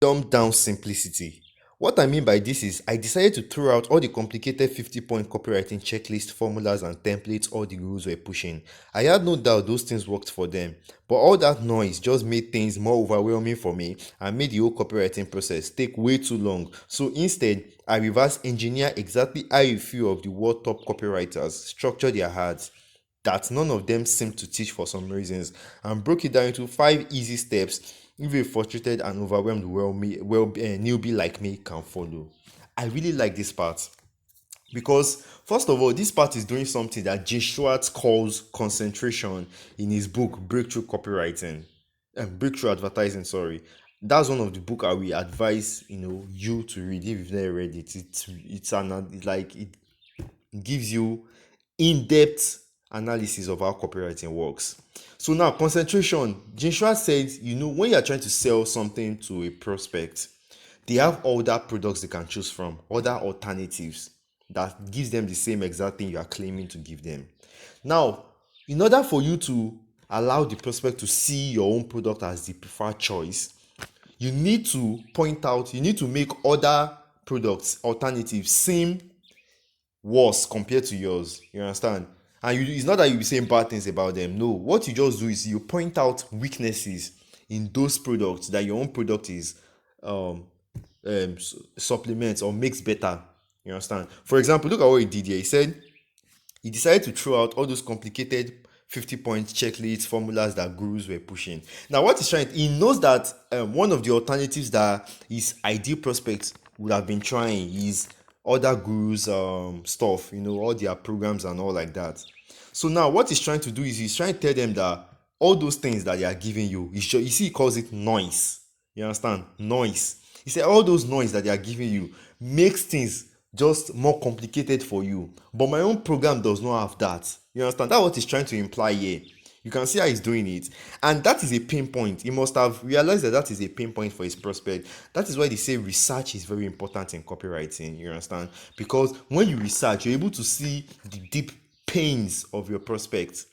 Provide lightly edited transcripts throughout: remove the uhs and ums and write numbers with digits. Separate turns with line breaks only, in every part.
dumbed down simplicity. What I mean by this is I decided to throw out all the complicated 50-point copywriting checklist formulas and templates all the gurus were pushing. I had no doubt those things worked for them, but all that noise just made things more overwhelming for me and made the whole copywriting process take way too long. So instead, I reverse engineer exactly how a few of the world top copywriters structure their ads that none of them seem to teach for some reasons, and broke it down into 5 easy steps if a frustrated and overwhelmed newbie like me can follow. I really like this part because, first of all, this part is doing something that Jay Schwartz calls concentration in his book Breakthrough Copywriting and Breakthrough Advertising. Sorry, that's one of the book I will advise you to read if you've never read it. It gives you in-depth analysis of how copywriting works. So now, concentration. Joshua said, when you're trying to sell something to a prospect, they have other products they can choose from, other alternatives that gives them the same exact thing you are claiming to give them. Now, in order for you to allow the prospect to see your own product as the preferred choice, you need to make other products, alternatives, seem worse compared to yours. You understand? And it's not that you be saying bad things about them. No, what you just do is you point out weaknesses in those products that your own product is supplements or makes better. You understand? For example, look at what he did here. He said he decided to throw out all those complicated 50-point checklists, formulas that gurus were pushing. Now, what he's trying, he knows that one of the alternatives that his ideal prospects would have been trying is other gurus stuff, all their programs and all like that. So now what he's trying to do is he's trying to tell them that all those things that they are giving you, he calls it noise. You understand? Noise. He said all those noise that they are giving you makes things just more complicated for you. But my own program does not have that. You understand? That's what he's trying to imply here. You can see how he's doing it. And that is a pain point. He must have realized that is a pain point for his prospect. That is why they say research is very important in copywriting. You understand? Because when you research, you're able to see the deep pains of your prospects.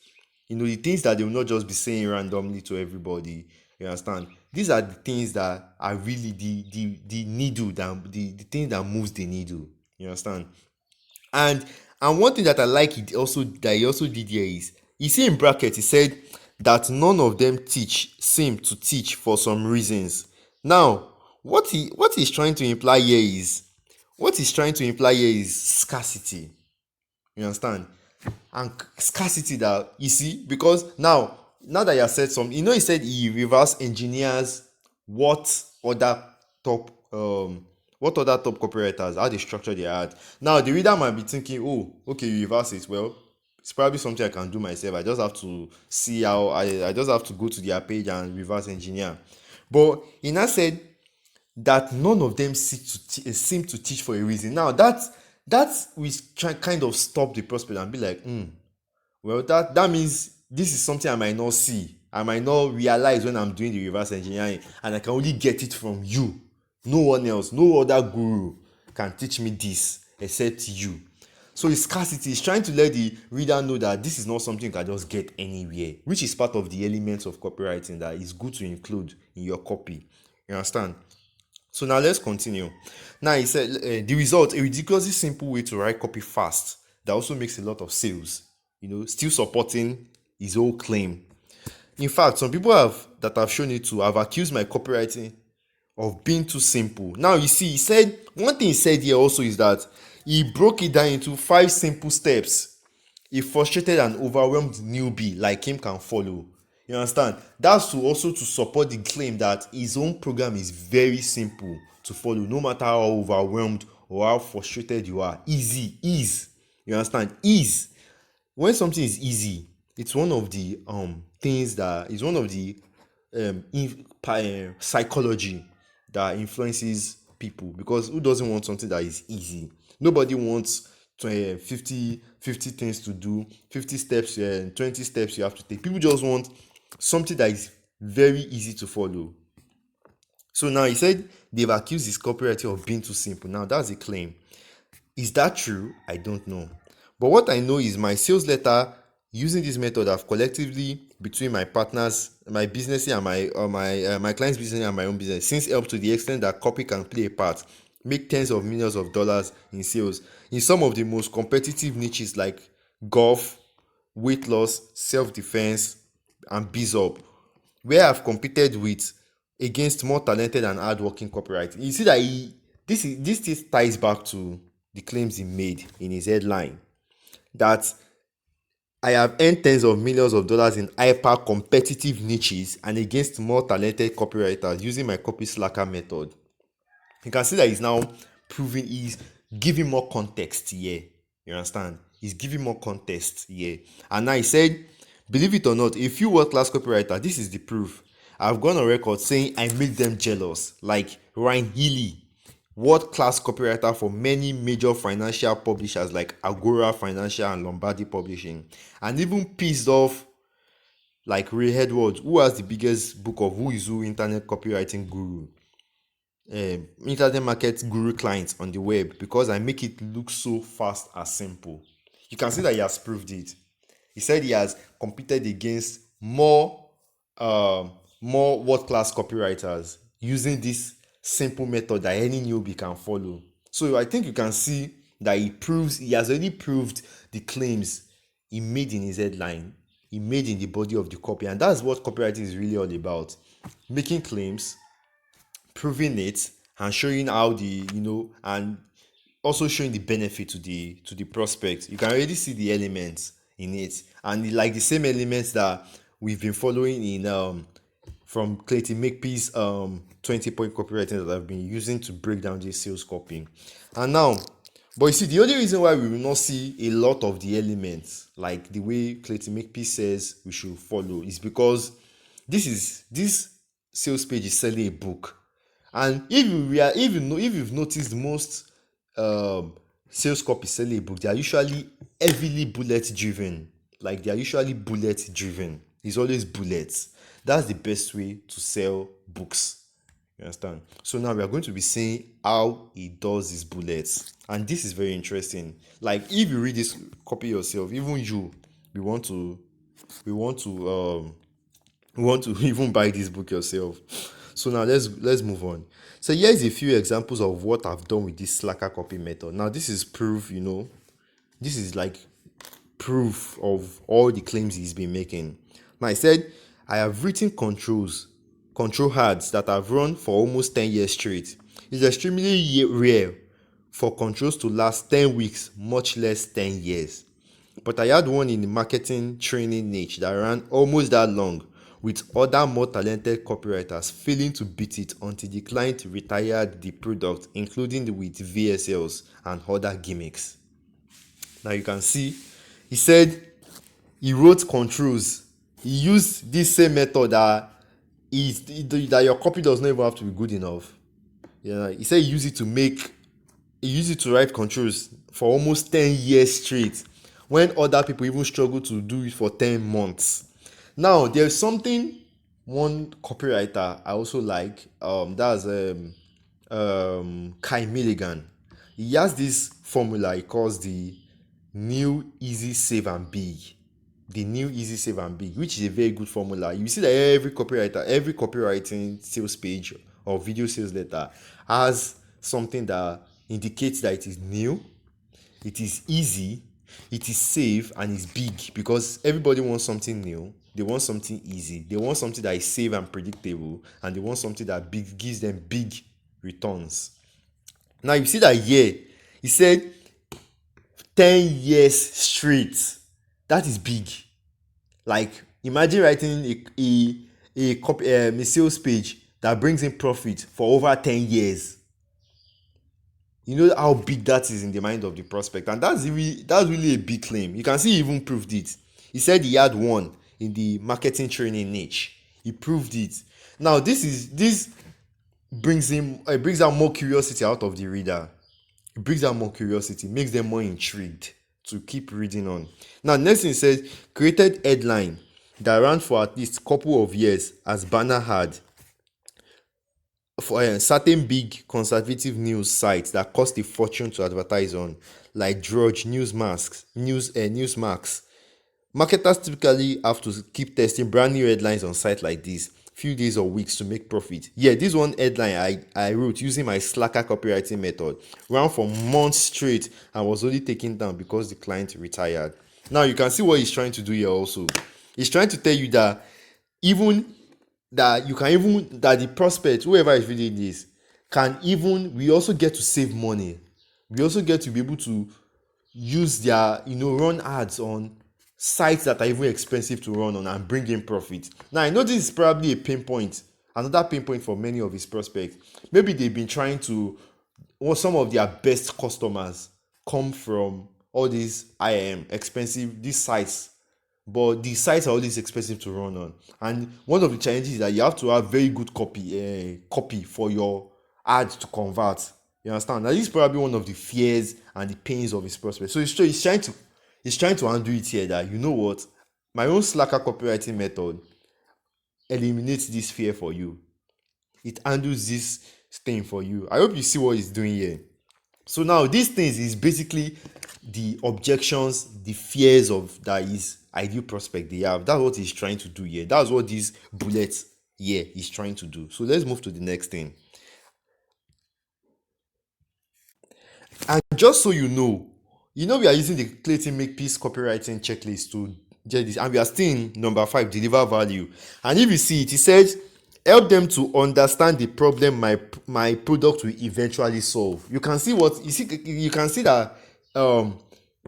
The things that they will not just be saying randomly to everybody. You understand? These are the things that are really the needle, the thing that moves the needle. You understand? And one thing that I like he also did here is, you see in brackets, he said that none of them seem to teach for some reasons. Now, what he's trying to imply here is scarcity. You understand? And scarcity that, you see, because now that you have said something, he said he reverse engineers what other top copywriters, how they structure their ad. Now the reader might be thinking, oh, okay, you reverse it. Well, it's probably something I can do myself. I just have to see how I just have to go to their page and reverse engineer. But he now said that none of them seem to teach for a reason. Now that we kind of stop the prospect and be like, well, that means this is something I might not see. I might not realize when I'm doing the reverse engineering, and I can only get it from you. No one else, no other guru can teach me this except you. So his scarcity is trying to let the reader know that this is not something you can just get anywhere, which is part of the elements of copywriting that is good to include in your copy. You understand? So now let's continue. Now he said the result, a ridiculously simple way to write copy fast that also makes a lot of sales. Still supporting his whole claim. In fact, some people that have shown it to have accused my copywriting of being too simple. Now you see, one thing he said here also is that he broke it down into 5 simple steps a frustrated and overwhelmed newbie like him can follow. You understand? That's also to support the claim that his own program is very simple to follow, no matter how overwhelmed or how frustrated you are. Ease. You understand? Ease. When something is easy, it's one of the things that is one of the psychology that influences people, because who doesn't want something that is easy? Nobody wants 50 things to do, 50 steps, 20 steps you have to take. People just want something that is very easy to follow. So now he said they've accused his copywriting of being too simple. Now that's a claim. Is that true? I don't know. But what I know is my sales letter Using this method, I've collectively, between my partners, my business and my client's business and my own business, since helped to the extent that copy can play a part, make tens of millions of dollars in sales in some of the most competitive niches like golf, weight loss, self-defense, and biz-up, where I've competed with against more talented and hardworking copywriters. You see that this ties back to the claims he made in his headline that I have earned tens of millions of dollars in hyper competitive niches and against more talented copywriters using my copy slacker method. You can see that he's now proving, he's giving more context here. You understand? He's giving more context here. And now he said, believe it or not, a few world class copywriters, this is the proof. I've gone on record saying I make them jealous, like Ryan Healy, world class copywriter for many major financial publishers like Agora Financial and Lombardi Publishing, and even pissed off like Ray Edwards, who has the biggest book of Who is Who internet copywriting guru, internet market guru clients on the web, because I make it look so fast and simple. You can see that he has proved it. He said he has competed against more world-class copywriters using this simple method that any newbie can follow. So I think you can see that he has already proved the claims he made in his headline, he made in the body of the copy, and that's what copywriting is really all about: making claims, proving it, and showing how and also showing the benefit to the prospect. You can already see the elements in it, and like the same elements that we've been following in from Clayton Makepeace 20-point copywriting that I've been using to break down this sales copy. And now, but you see, the only reason why we will not see a lot of the elements like the way Clayton Makepeace says we should follow is because this sales page is selling a book. And if you've noticed, most sales copy selling a book, they are usually heavily bullet driven. Like, they are usually bullet driven. It's always bullets. That's the best way to sell books. You understand? So now we are going to be seeing how he does his bullets, and this is very interesting. Like, if you read this copy yourself, even you, we want to even buy this book yourself. So now let's move on. So here's a few examples of what I've done with this slacker copy method. Now this is proof, this is like proof of all the claims he's been making. Now I said I have written control ads that I've run for almost 10 years straight. It's extremely rare for controls to last 10 weeks, much less 10 years. But I had one in the marketing training niche that ran almost that long, with other more talented copywriters failing to beat it until the client retired the product, including with VSLs and other gimmicks. Now you can see, he said he wrote controls. He used this same method that your copy does not even have to be good enough. He said he used it to write controls for almost 10 years straight, when other people even struggle to do it for 10 months. Now, there's one copywriter I also like, that's Kai Milligan. He has this formula he calls the new easy save and big. The new easy save and big, which is a very good formula. You see that every copywriting sales page or video sales letter has something that indicates that it is new, it is easy, it is safe, and it's big, because everybody wants something new. They want something easy, they want something that is safe and predictable, and they want something that gives them big returns. Now you see that here he said 10 years straight. That is big. Like, imagine writing a sales page that brings in profit for over 10 years. You know how big that is in the mind of the prospect, and that's really a big claim. You can see he even proved it. He said he had one in the marketing training niche. He proved it. Now this brings out more curiosity out of the reader. It brings out more curiosity, makes them more intrigued to keep reading on. Now next thing, it says created headline that ran for at least a couple of years as banner ad for certain big conservative news sites that cost a fortune to advertise on, like Drudge, Newsmax, Marketers typically have to keep testing brand new headlines on sites like this few days or weeks to make profit. Yeah, this one headline I wrote using my Slacker copywriting method ran for months straight and was only taken down because the client retired. Now you can see what he's trying to do here also. He's trying to tell you that even that the prospect, whoever is reading this, can even we also get to save money. We also get to be able to use their run ads on sites that are even expensive to run on and bring in profit. Now I know this is probably a pain point, another pain point for many of his prospects. Maybe they've been trying to, or some of their best customers come from all these expensive these sites, but the sites are always expensive to run on. And one of the challenges is that you have to have very good copy for your ad to convert. You understand? Now this is probably one of the fears and the pains of his prospect. So he's trying to undo it here, that you know what, my own Slacker copywriting method eliminates this fear for you. It handles this thing for you. I hope you see what he's doing here. So now these things is basically the objections, the fears of that his ideal prospect they have. That's what he's trying to do here. That's what these bullets here is trying to do. So let's move to the next thing. And just so we are using the Clayton Makepeace copywriting checklist to get this, and we are still in number 5, deliver value. And if you see it, it says help them to understand the problem my product will eventually solve. You can see what you see. You can see that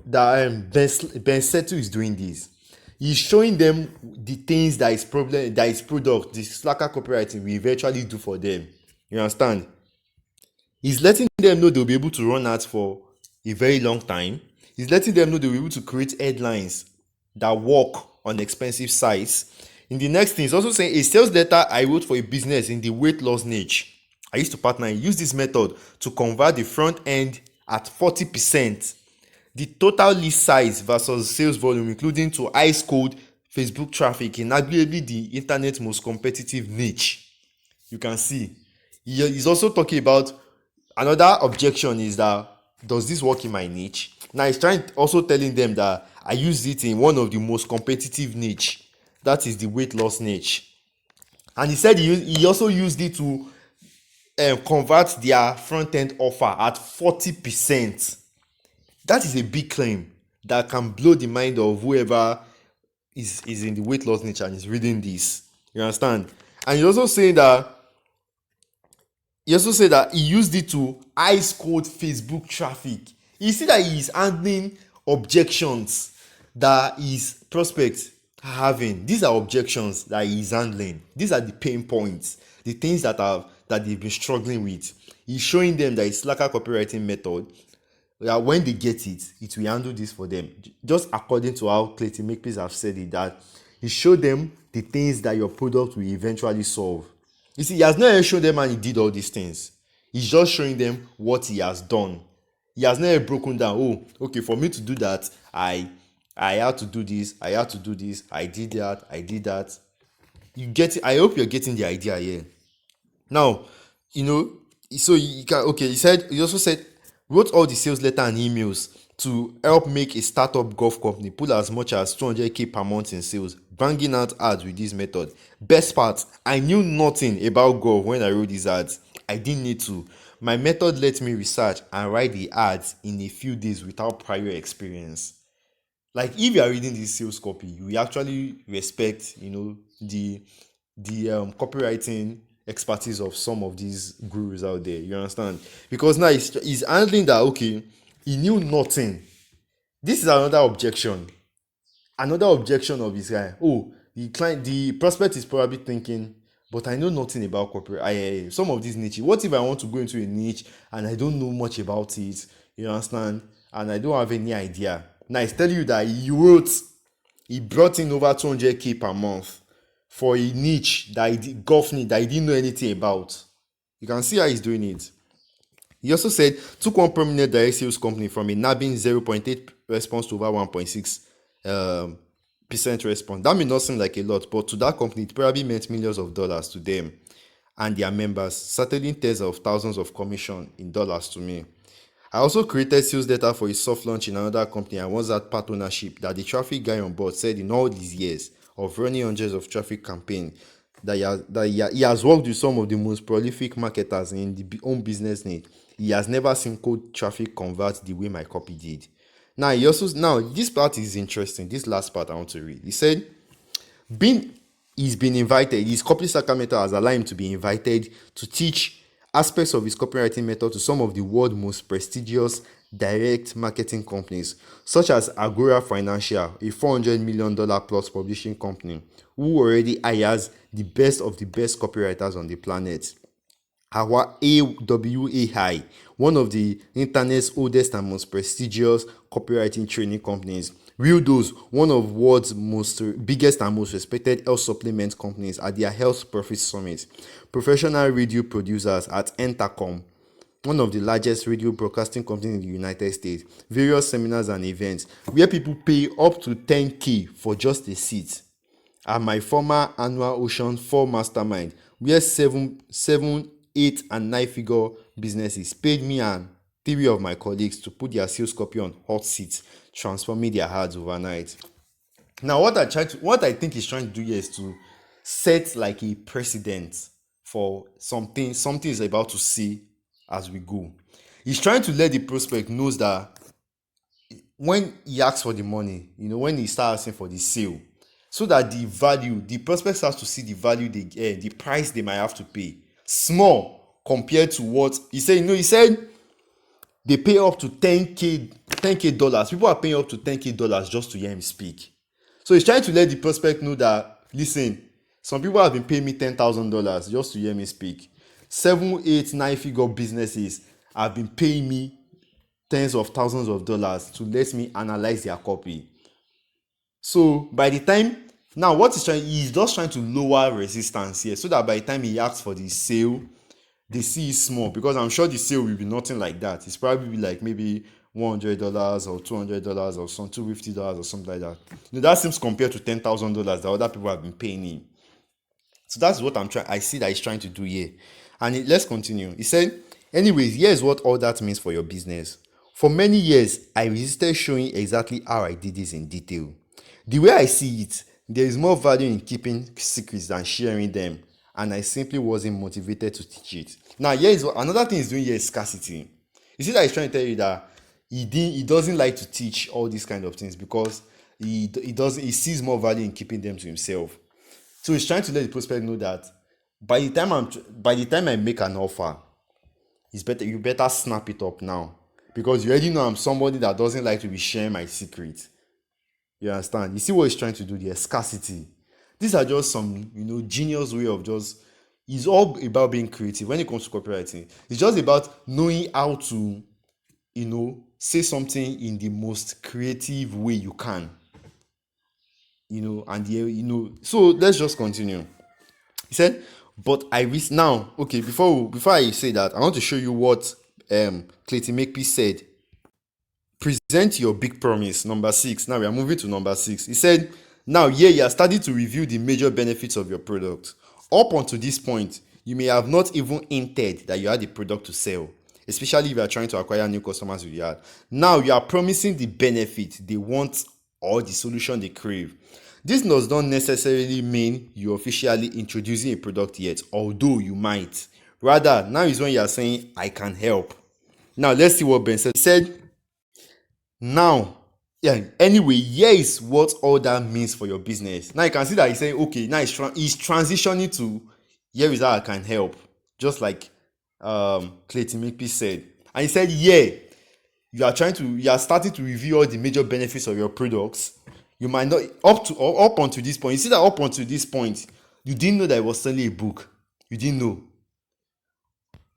Ben Settle is doing this. He's showing them the things that his product, the Slacker copywriting, will eventually do for them. You understand? He's letting them know they'll be able to run ads for a very long time. He's letting them know they'll be able to create headlines that work on expensive sites. In the next thing, he's also saying a sales letter I wrote for a business in the weight loss niche. I used to partner and use this method to convert the front end at 40%. The total list size versus sales volume, including to ice cold Facebook traffic in arguably the internet most competitive niche. You can see. He's also talking about another objection is that does this work in my niche? Now he's also telling them that I use it in one of the most competitive niche. That is the weight loss niche. And he said he also used it to convert their front end offer at 40%. That is a big claim that can blow the mind of whoever is in the weight loss niche and is reading this. You understand? And he also said that he used it to ice cold Facebook traffic. You see that he is handling objections that his prospects are having. These are objections that he is handling. These are the pain points, the things that they've been struggling with. He's showing them that his Slacker copywriting method, that when they get it, it will handle this for them. Just according to how Clayton Makepeace have said it, that he showed them the things that your product will eventually solve. You see, he has not yet shown them and he did all these things. He's just showing them what he has done. He has not yet broken down, oh, okay, for me to do that, I had to do this, I had to do this, I did that. You get it? I hope you're getting the idea here. Now, so he also said, wrote all the sales letter and emails to help make a startup golf company pull as much as 200k per month in sales, banging out ads with this method. Best part, I knew nothing about golf when I wrote these ads. I didn't need to. My method let me research and write the ads in a few days without prior experience. Like, if you are reading this sales copy, you actually respect, the copywriting expertise of some of these gurus out there. You understand? Because now he's handling that, okay, he knew nothing. This is another objection. Another objection of this guy. Oh, the prospect is probably thinking, but I know nothing about corporate. Some of these niche. What if I want to go into a niche and I don't know much about it? You understand? And I don't have any idea. Now he's telling you that he brought in over 200k per month for a niche golf niche that he didn't know anything about. You can see how he's doing it. He also said took one prominent direct sales company from a nabbing 0.8 response to over 1.6 percent response. That may not seem like a lot, but to that company it probably meant millions of dollars to them and their members, certainly tens of thousands of commission in dollars to me. I also created sales data for a soft launch in another company. I once had part ownership that the traffic guy on board said in all these years of running hundreds of traffic campaigns he has worked with some of the most prolific marketers in the own business need. He has never seen cold traffic convert the way my copy did. Now this part is interesting. This last part I want to read. He said, being he's been invited, his copy slacker method has allowed him to be invited to teach aspects of his copywriting method to some of the world's most prestigious direct marketing companies, such as Agora Financial, a $400 million plus publishing company, who already hires the best of the best copywriters on the planet. Our AWAI, one of the internet's oldest and most prestigious copywriting training companies. Real Dose, one of the world's biggest and most respected health supplement companies at their Health Profit Summit. Professional radio producers at Entercom, one of the largest radio broadcasting companies in the United States. Various seminars and events where people pay up to 10K for just a seat. At my former annual Ocean 4 Mastermind, where 7, 8, and 9-figure businesses paid me and 3 of my colleagues to put their sales copy on hot seats, transforming their ads overnight. Now, what I think he's trying to do here is to set like a precedent for something is about to see as we go. He's trying to let the prospect knows that when he asks for the money, when he starts asking for the sale, so that the prospect starts to see the value the price they might have to pay small compared to what he said. He said they pay up to $10K dollars. People are paying up to $10K dollars just to hear him speak. So he's trying to let the prospect know that, listen, some people have been paying me $10,000 just to hear me speak. 7, 8, 9-figure businesses have been paying me tens of thousands of dollars to let me analyze their copy. So by the time, now what he's just trying to lower resistance here, so that by the time he asks for the sale, they see it small, because I'm sure the sale will be nothing like that. It's probably be like maybe $100 or $200 or some $250 or something like that. That seems compared to $10,000 that other people have been paying him. So that's what I see that he's trying to do here. And let's continue. He said, anyways, here's what all that means for your business. For many years, I resisted showing exactly how I did this in detail. The way I see it, there is more value in keeping secrets than sharing them, and I simply wasn't motivated to teach it. Now, another thing he's doing here is scarcity. You see that he's trying to tell you that he doesn't like to teach all these kind of things because he sees more value in keeping them to himself. So he's trying to let the prospect know that by the time I make an offer, you better snap it up now, because you already know I'm somebody that doesn't like to be sharing my secret. You understand? You see what he's trying to do there? Scarcity. These are just some, genius way of it's all about being creative when it comes to copywriting. It's just about knowing how to, say something in the most creative way you can. So let's just continue. He said, but I risk now. Okay, before I say that, I want to show you what Clayton Makepeace said. Present your big promise. Number 6. Now we are moving to number 6. He said, now you are starting to review the major benefits of your product. Up until this point, you may have not even hinted that you had a product to sell, especially if you are trying to acquire new customers with your ad. Now you are promising the benefit they want or the solution they crave. This does not necessarily mean you're officially introducing a product yet, although you might. Rather, now is when you are saying, I can help. Now let's see what Ben said. He said, anyway, here is what all that means for your business. Now you can see that he's saying, okay, now he's transitioning to, here is how I can help. Just like Clayton Makepeace said. And he said, you are starting to review all the major benefits of your products. You might not, up until this point, you see that up until this point, you didn't know that it was suddenly a book. You didn't know.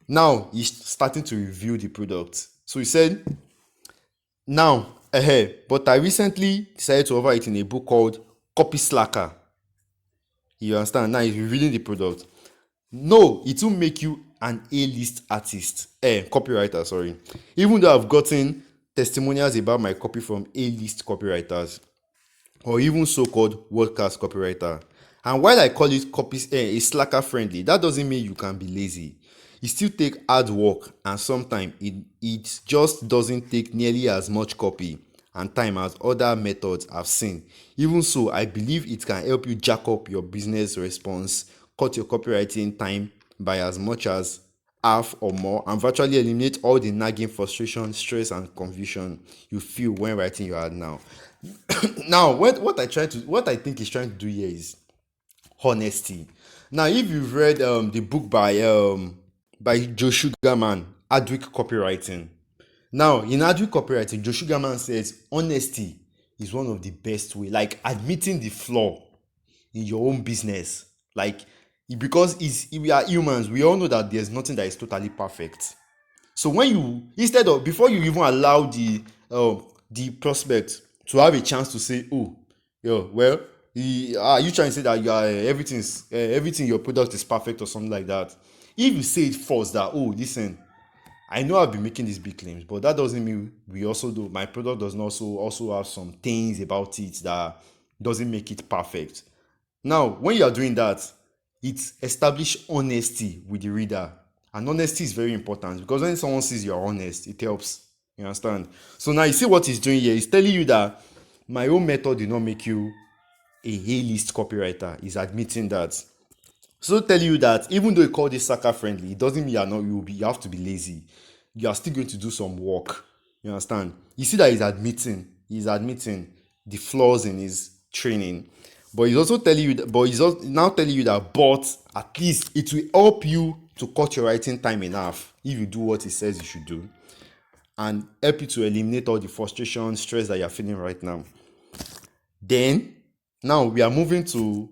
Now he's starting to review the product. So he said, but I recently decided to offer it in a book called Copy Slacker. You understand? Now he's revealing the product. No, it will make you an A-list artist. Copywriter, sorry. Even though I've gotten testimonials about my copy from A-list copywriters, or even so-called world-class copywriter. And while I call it a slacker friendly, that doesn't mean you can be lazy. it still take hard work, and sometimes it just doesn't take nearly as much copy and time as other methods I've seen. Even so, I believe it can help you jack up your business response, cut your copywriting time by as much as half or more, and virtually eliminate all the nagging frustration, stress, and confusion you feel when writing your ad now. Now, what I think he's trying to do here is honesty. Now, if you've read the book by Joe Sugarman, Adweek Copywriting. Now, in Adweek Copywriting, Joe Sugarman says honesty is one of the best way, like admitting the flaw in your own business. Like, because we are humans, we all know that there's nothing that is totally perfect. So when you, instead of, before you even allow the prospect to have a chance to say, oh, yo, well, are you trying to say that you are everything in your product is perfect or something like that? If you say it first that, oh, listen, I know I've been making these big claims, but that doesn't mean we also do. My product does not also have some things about it that doesn't make it perfect. Now, when you are doing that, it establishes honesty with the reader. And honesty is very important, because when someone sees you are honest, it helps. You understand? So now you see what he's doing here. He's telling you that my own method did not make you a A-list copywriter. He's admitting that. So tell you that even though you call this sucker friendly, it doesn't mean you have to be lazy. You are still going to do some work. You understand? You see that he's admitting the flaws in his training. But he's also telling you that, but he's also now telling you that, but at least it will help you to cut your writing time in half if you do what he says you should do, and help you to eliminate all the frustration, stress that you're feeling right now. Then, now we are moving to,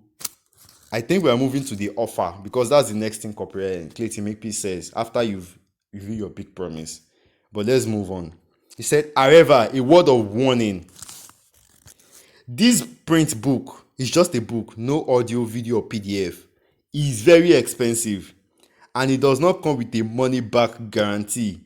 I think we are moving to the offer, because that's the next thing Clayton Makepeace says after you've reviewed your big promise. But let's move on. He said, however, a word of warning. This print book is just a book, no audio, video, or PDF. It is very expensive, and it does not come with a money-back guarantee.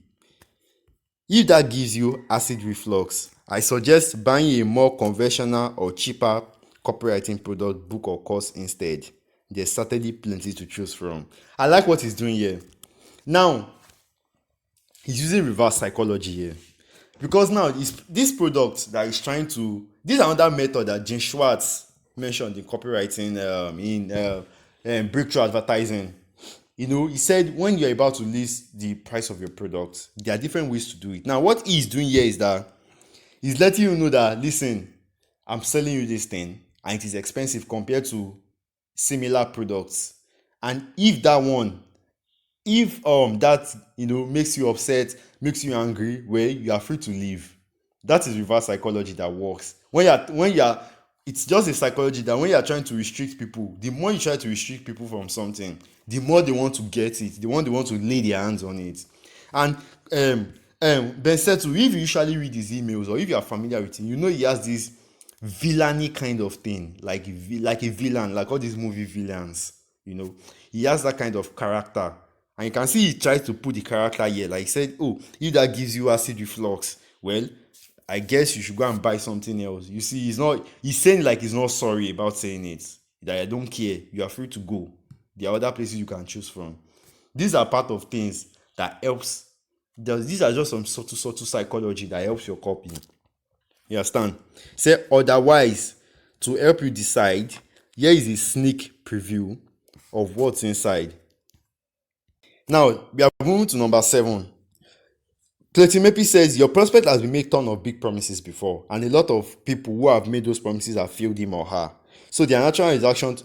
If that gives you acid reflux, I suggest buying a more conventional or cheaper copywriting product, book, or course instead. There's certainly plenty to choose from. I like what he's doing here. Now, he's using reverse psychology here. Because now, this product that he's trying to, this is another method that Jim Schwartz mentioned in copywriting, in breakthrough advertising. You know, he said when you're about to list the price of your product, there are different ways to do it. Now, what he's doing here is that he's letting you know that, listen, I'm selling you this thing and it is expensive compared to similar products. And if that makes you upset, makes you angry, well, you are free to leave. That is reverse psychology that works. It's just a psychology that when you are trying to restrict people, the more you try to restrict people from something, the more they want to get it, the more they want to lay their hands on it. And Ben Settle, if you usually read his emails, or if you are familiar with him, you know he has this villainy kind of thing, like a villain, like all these movie villains. You know, he has that kind of character, and you can see he tries to put the character here. Like he said, oh, if that gives you acid reflux, well, I guess you should go and buy something else. You see, he's saying like he's not sorry about saying it, that I don't care, you are free to go. There are other places you can choose from. These are part of things that helps. These are just some subtle psychology that helps your copy. You understand? Say otherwise, to help you decide, here is a sneak preview of what's inside. Now, we are moving to number 7. Clayton Makepeace says your prospect has been made ton of big promises before, and a lot of people who have made those promises have failed him or her. So their natural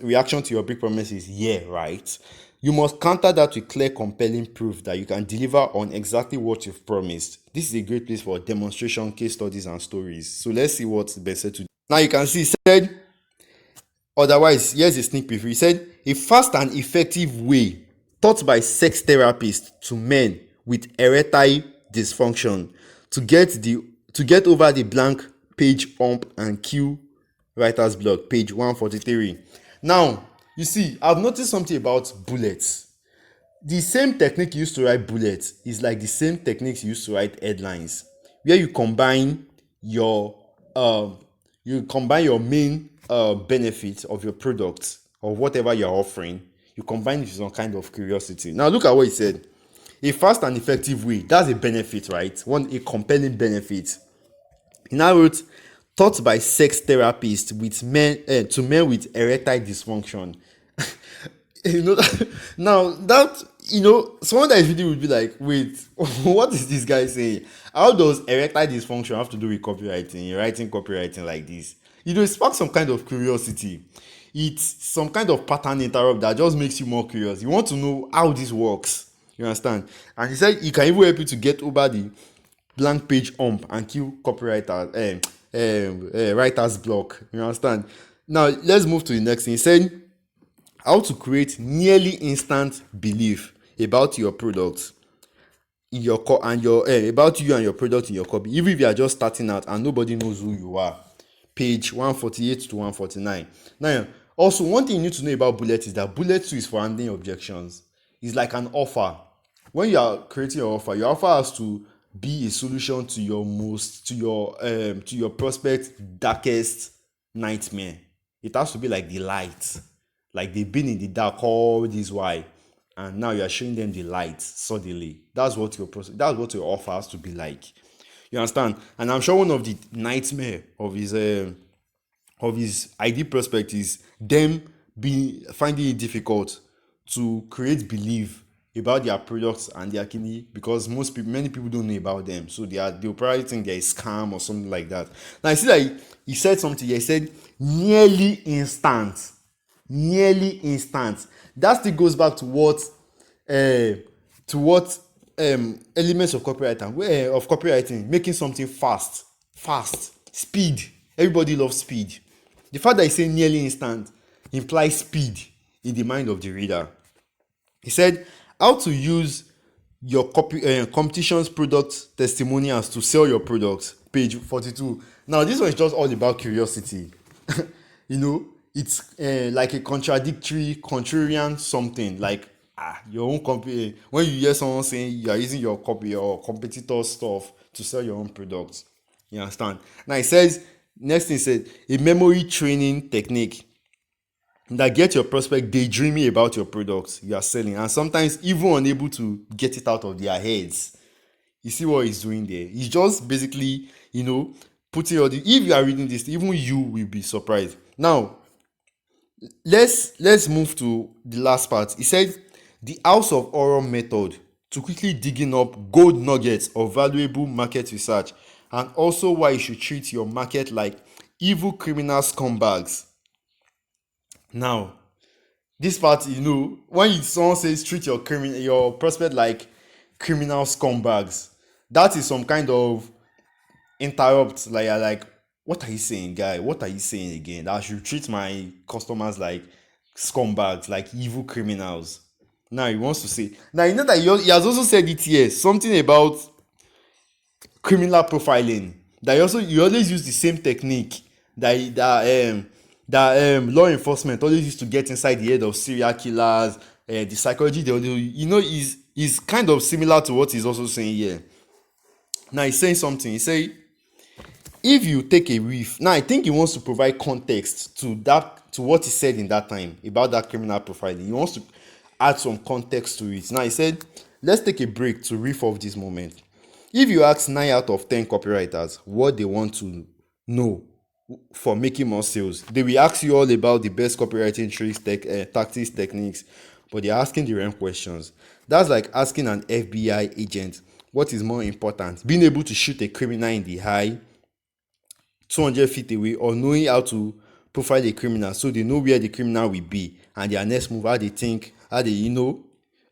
reaction to your big promise is, yeah, right. You must counter that with clear, compelling proof that you can deliver on exactly what you've promised. This is a great place for demonstration, case studies, and stories. So let's see what Ben said to do. Now you can see, he said, otherwise, here's a sneak preview. He said, a fast and effective way taught by sex therapists to men with erectile dysfunction to get over the blank page hump and kill writer's block, page 143. Now, you see, I've noticed something about bullets. The same technique used to write bullets is like the same techniques used to write headlines, where you combine your main benefits of your product or whatever you're offering. You combine it with some kind of curiosity. Now look at what he said. A fast and effective way. That's a benefit, right? A compelling benefit. He now wrote, taught by sex therapists with men to men with erectile dysfunction. you know now that someone that is reading would be like, wait, what is this guy saying? How does erectile dysfunction have to do with copywriting, writing copywriting like this? It sparks some kind of curiosity. It's some kind of pattern interrupt that just makes you more curious. You want to know how this works. You understand? And he said he can even help you to get over the blank page and kill copywriter writer's block. You understand? Now let's move to the next thing. He said how to create nearly instant belief about your product in your about you and your product in your copy, even if you are just starting out and nobody knows who you are. Page 148 to 149. Now, also one thing you need to know about bullet is that bullet 2 is for handling objections. It's like an offer. When you are creating your offer has to be a solution to your prospect's darkest nightmare. It has to be like the light. Like they've been in the dark all this while, and now you are showing them the light suddenly. That's what your offer has to be like. You understand? And I'm sure one of the nightmare of his ideal prospect is them finding it difficult to create belief about their products and their kidney, because many people don't know about them, so they'll probably think they're a scam or something like that. Now I see that he said something here. He said nearly instant. That still goes back to what elements of copywriting, making something fast, speed. Everybody loves speed. The fact that he said nearly instant implies speed in the mind of the reader. He said how to use your competition's product testimonials to sell your products. Page 42. Now this one is just all about curiosity. It's like a contrarian something, like your own company. When you hear someone saying you are using your copy or competitor's stuff to sell your own products, you understand? Now it says, next thing said, a memory training technique that get your prospect daydreaming about your products you are selling, and sometimes even unable to get it out of their heads. You see what he's doing there? He's just basically, putting all the. If you are reading this, even you will be surprised. Now, let's move to the last part. He said the house of horror method to quickly digging up gold nuggets of valuable market research, and also why you should treat your market like evil criminal scumbags. Now, this part, when someone says treat your prospect like criminal scumbags, that is some kind of interrupt. Like, what are you saying, guy? What are you saying again? That I should treat my customers like scumbags, like evil criminals. Now he wants to say. Now you know that he has also said it here. Something about criminal profiling. That you always use the same technique that law enforcement always used to get inside the head of serial killers. The psychology is kind of similar to what he's also saying here. Now he's saying something. He say, if you take a brief, now I think he wants to provide context to what he said in that time about that criminal profiling. He wants to add some context to it. Now he said, let's take a break to riff off this moment. If you ask 9 out of 10 copywriters what they want to know for making more sales, they will ask you all about the best copywriting tricks, tactics, techniques, but they're asking the wrong questions. That's like asking an FBI agent what is more important, being able to shoot a criminal in the eye 200 feet away, or knowing how to profile a criminal so they know where the criminal will be and their next move, how they think, how they,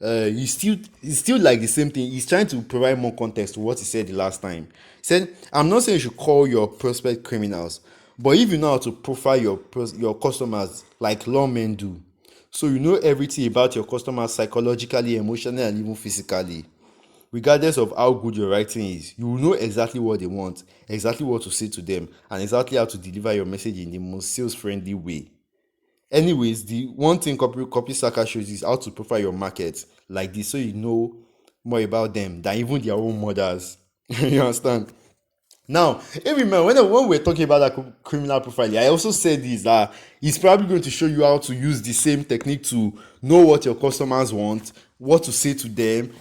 it's still like the same thing. He's trying to provide more context to what he said the last time. He said, I'm not saying you should call your prospect criminals, but if you know how to profile your customers like lawmen do, so you know everything about your customers psychologically, emotionally, and even physically, regardless of how good your writing is, you will know exactly what they want, exactly what to say to them, and exactly how to deliver your message in the most sales-friendly way. Anyways, the one thing Copy Slacker shows is how to profile your market like this, so you know more about them than even their own mothers. You understand? Now, remember when we're talking about that criminal profiling, I also said this, that he's probably going to show you how to use the same technique to know what your customers want, what to say to them,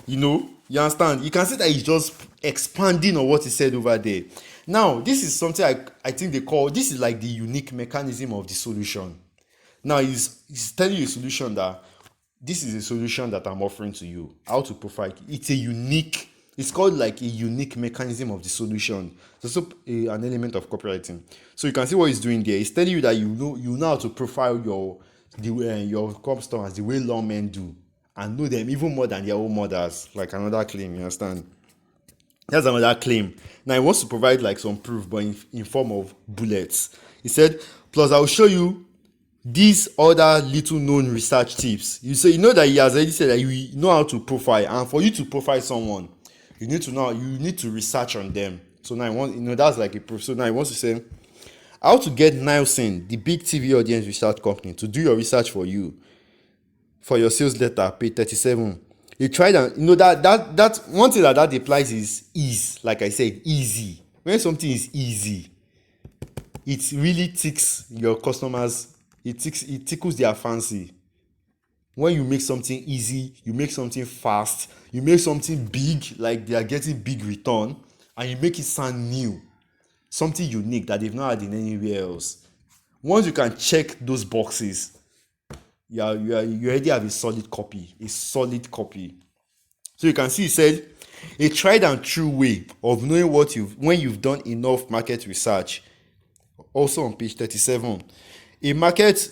You understand? You can see that he's just expanding on what he said over there. Now, this is something I think they call, this is like the unique mechanism of the solution. Now, he's telling you a solution that this is a solution that I'm offering to you. How to profile. It's called like a unique mechanism of the solution. It's also an element of copywriting. So you can see what he's doing there. He's telling you that you know how to profile your customers the way lawmen do, and know them even more than their own mothers. Like another claim, you understand? That's another claim. Now he wants to provide like some proof, but in form of bullets. He said, plus I'll show you these other little known research tips. You know that he has already said that you know how to profile, and for you to profile someone, you need to research on them. So now that's like a proof. So now he wants to say how to get Nielsen, the big TV audience research company, to do your research for you for your sales letter, page 37. You tried, and that one thing that applies is ease. Like I said, easy. When something is easy, it really ticks your customers. It tickles their fancy. When you make something easy, you make something fast, you make something big, like they are getting big return, and you make it sound new, something unique that they've not had in anywhere else. Once you can check those boxes, you already have a solid copy. So you can see, he said, a tried and true way of knowing when you've done enough market research. Also on page 37, a market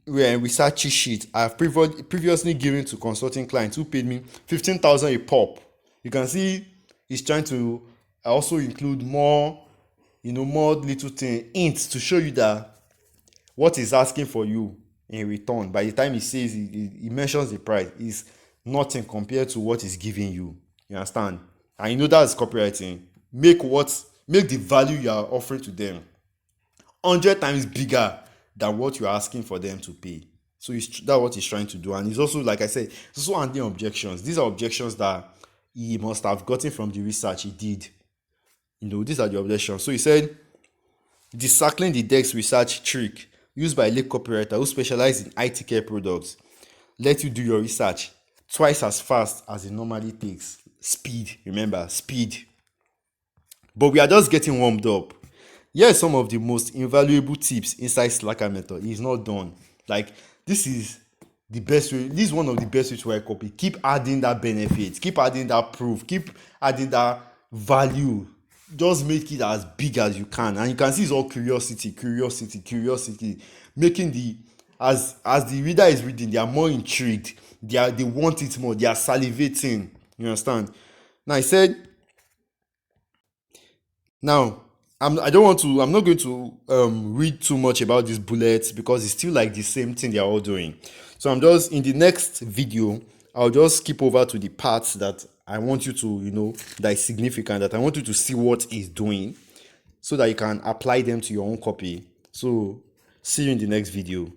research cheat sheet I have previously given to consulting clients who paid me 15,000 a pop. You can see he's trying to also include more little hints to show you that what he's asking for you in return, by the time he says he mentions the price, is nothing compared to what he's giving you. You understand? And that's copywriting. Make the value you are offering to them 100 times bigger than what you're asking for them to pay. So that's what he's trying to do. And he's also, like I said, he's also handling objections. These are objections that he must have gotten from the research he did. These are the objections. So he said, the circling the desk research trick used by a late copywriter who specializes in IT care products let you do your research twice as fast as it normally takes. Speed, remember, speed. But we are just getting warmed up. Here are some of the most invaluable tips inside Slacker method. It's not done. Like, this is the best way. This is one of the best ways to write copy. Keep adding that benefit. Keep adding that proof. Keep adding that value. Just make it as big as you can. And you can see it's all curiosity. Making as the reader is reading, they are more intrigued. They want it more. They are salivating. You understand? Now I said, now I'm not going to read too much about these bullets because it's still like the same thing they are all doing. So I'm just, in the next video, I'll just skip over to the parts that I want you to, that is significant, that I want you to see what he's doing so that you can apply them to your own copy. So see you in the next video.